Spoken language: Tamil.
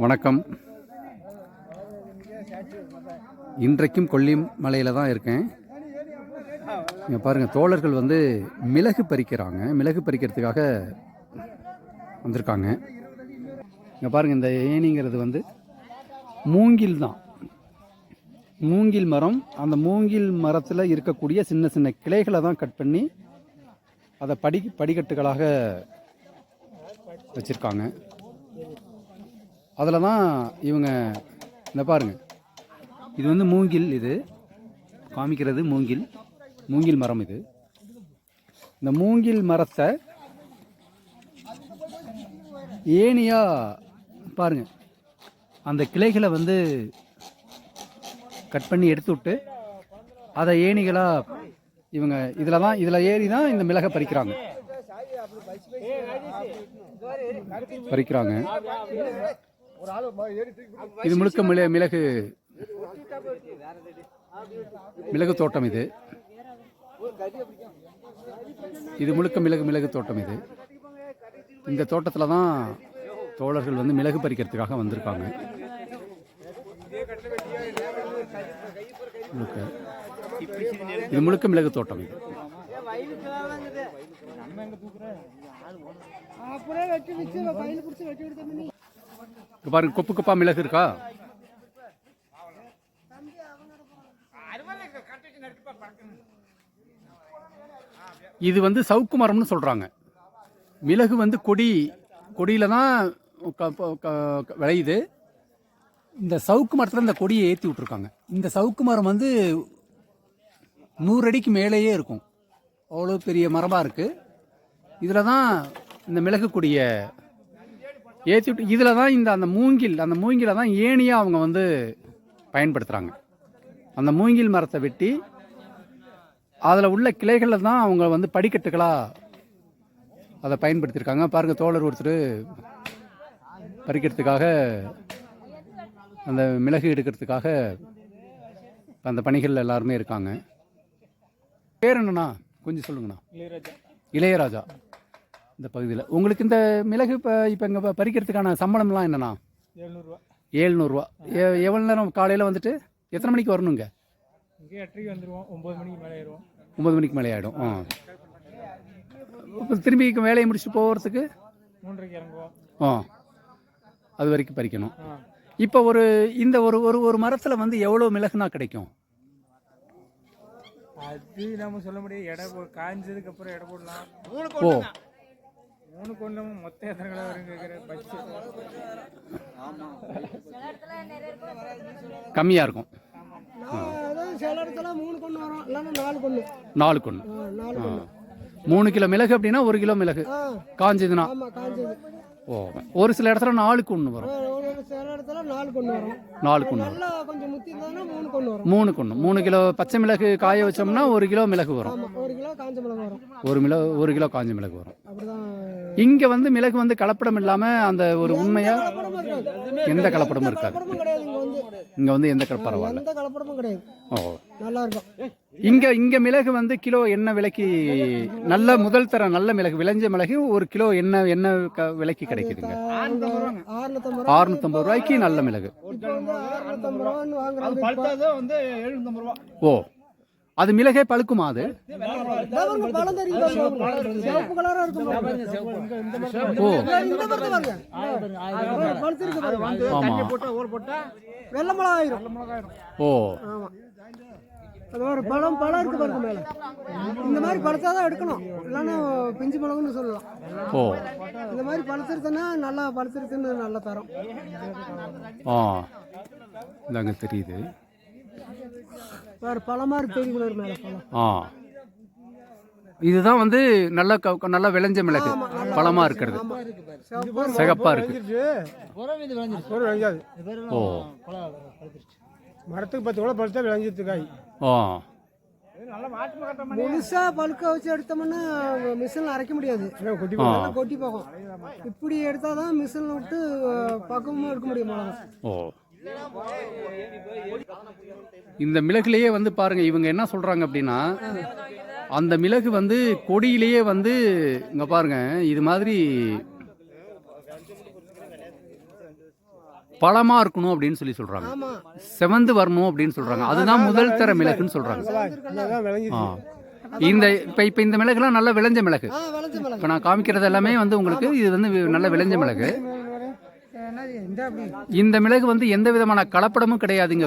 வணக்கம். இன்றைக்கும் கொல்லிமலையில் தான் இருக்கேன். இங்கே பாருங்கள், தோழர்கள் வந்து மிளகு பறிக்கிறாங்க. மிளகு பறிக்கிறதுக்காக வந்திருக்காங்க. இங்கே பாருங்கள், இந்த ஏணிங்கிறது வந்து மூங்கில் தான். மூங்கில் மரம். அந்த மூங்கில் மரத்தில் இருக்கக்கூடிய சின்ன சின்ன கிளைகளை தான் கட் பண்ணி அதை படிக்கட்டுகளாக வச்சுருக்காங்க. அதில் தான் இவங்க இந்த பாருங்கள், இது வந்து மூங்கில். இது காமிக்கிறது மூங்கில் மரம். இது இந்த மூங்கில் மரத்தை ஏணியாக பாருங்கள், அந்த கிளைகளை வந்து கட் பண்ணி எடுத்து விட்டு அதை ஏணிகளாக இவங்க இதில் ஏறி தான் இந்த மிளகை பறிக்கிறாங்க. இது முழுக்க மிளகு தோட்டம். இது முழுக்க மிளகு தோட்டம். இந்த தோட்டத்தில் தான் தோழர்கள் வந்து மிளகு பறிக்கிறதுக்காக வந்திருக்காங்க. இது முழுக்க மிளகு தோட்டம். பாருங்க, கொப்பு கொப்பா மிளகு இருக்கா. இது வந்து சவுக்கு மரம்னு சொல்றாங்க. மிளகு வந்து கொடியில தான் விளையுது. இந்த சவுக்கு மரத்தில் இந்த கொடியை ஏற்றி விட்டுருக்காங்க. இந்த சவுக்கு மரம் வந்து 100 அடிக்கு மேலேயே இருக்கும். அவ்வளோ பெரிய மரமாக இருக்குது. இதில் தான் இந்த மிளகு கொடியை ஏற்றி விட்டு இதில் தான் அந்த மூங்கில தான் ஏணியாக அவங்க வந்து பயன்படுத்துகிறாங்க. அந்த மூங்கில் மரத்தை வெட்டி அதில் உள்ள கிளைகளில் தான் அவங்க வந்து படிக்கட்டுகளாக அதை பயன்படுத்தியிருக்காங்க. பாருங்கள், தோழர் ஒருத்தர் பறிக்கிறதுக்காக, அந்த மிளகு எடுக்கிறதுக்காக அந்த பணிகள் எல்லாருமே இருக்காங்க. பேர் என்னண்ணா, கொஞ்சம் சொல்லுங்கண்ணா. இளையராஜா. இந்த பகுதியில் உங்களுக்கு இந்த மிளகு இப்போ இங்கே பறிக்கிறதுக்கான சம்பளம்லாம் என்னண்ணா? 700 எவ்வளோ நேரம் காலையில் வந்துட்டு எத்தனை மணிக்கு வரணுங்க? 8:30 வந்துடுவோம். 9 மணிக்கு மேலே ஆயிடுவோம். 9 மணிக்கு மேலே ஆகிடும். இப்போ திரும்பி வேலையை முடிச்சுட்டு போகிறதுக்கு 3:30 இறங்குவோம். அது வரைக்கும் பறிக்கணும். இப்போ இந்த ஒரு மரத்தில் வந்து எவ்வளோ மிளகுனா கிடைக்கும்? அது நம்ம சொல்ல முடியாது. காய்ஞ்சதுக்கு அப்புறம் எடை போடலாம். 3 கொண்டு மொத்தம் எத்தனை கிலோ வருங்க? கம்மியாக இருக்கும். சில இடத்துல 3 கொண்டு வரும், இல்லைன்னா 4 கொண்டு. 3 கிலோ மிளகு அப்படின்னா 1 கிலோ மிளகு காஞ்சதுன்னா. ஒரு சில இடத்துல 4 கொண்டு வரும். சில இடத்துல 4 கொண்டு வரும். 4 கொண்டு நல்லா கொஞ்சம் முத்தி இருந்தா 3 கொண்டு வரும். 3 கொண்டு. 3 கிலோ பச்சை மிளகு காய வச்சோம்னா 1 கிலோ மிளகு வரும். 1 கிலோ காஞ்ச மிளகு வரும். 1 கிலோ காஞ்ச மிளகு வரும். அப்படிதான். இங்க வந்து மிளகு வந்து கலப்படம் இல்லாம அந்த ஒரு உண்மையா எந்த கலப்படமும் இருக்காது. இங்க வந்து எந்த பரவாயில்ல, எந்த கலப்படமும் கிடையாது. நல்லா இருக்கும். இங்க மிளகு வந்து கிலோ என்ன விலைக்கு? நல்ல முதல் தர நல்ல மிளகு, விளைஞ்ச மிளகு 1 கிலோ என்ன விலைக்கு கிடைக்குதுங்க? 650 ரூபாய்க்கு நல்ல மிளகு. ஓ, அது மிளகே பழுக்குமா? அது ஓ, அது ஒரு பழம் இருக்கு பாருங்க மேல. இந்த மாதிரி பழத்தாதான் எடுக்கணும், இல்லைன்னா பிஞ்சு மிளகுன்னு சொல்லலாம். ஓ, இந்த மாதிரி பழுத்துருச்சுன்னா நல்லா பழுத்துருச்சுன்னு நல்ல தரம். இதாங்க தெரியுது. வேற பழமா இருக்கு தெரியுது மேல பழம். இதுதான் வந்து நல்ல விளைஞ்ச மிளகு, பழமா இருக்கிறது, சிகப்பா இருக்கு. ஓ, மரத்துக்கு 10 கூட பழுத்தா விளைஞ்சிட்டு காய். முழுசா பழுக்க வச்சு எடுத்தோம்னா மிஷின்ல அரைக்க முடியாது, கொட்டி போகும். இப்படி எடுத்தாதான் மிஷின்ல விட்டு பக்கமும் எடுக்க முடியும் மிளகா. ஓ, இந்த மிளகுலயே வந்து பாருங்க, இவங்க என்ன சொல்றாங்க அப்படின்னா, அந்த மிளகு வந்து கொடியிலேயே வந்து இங்க பாருங்க, இது மாதிரி பழமா இருக்கணும் அப்படின்னு சொல்லி சொல்றாங்க. ஆமாம், செவந்து வரணும் அப்படின்னு சொல்றாங்க. அதுதான் முதல் தர மிளகுன்னு சொல்றாங்க. ஆ. இந்த இப்போ இந்த மிளகுலாம் நல்லா விளைஞ்ச மிளகு. விளைஞ்ச மிளகு. இப்போ நான் காமிக்கிறது எல்லாமே வந்து உங்களுக்கு இது வந்து நல்ல விளைஞ்ச மிளகு. என்னது இந்த அப்படி இந்த மிளகு வந்து எந்த விதமான கலப்படமும் கிடையாதுங்க.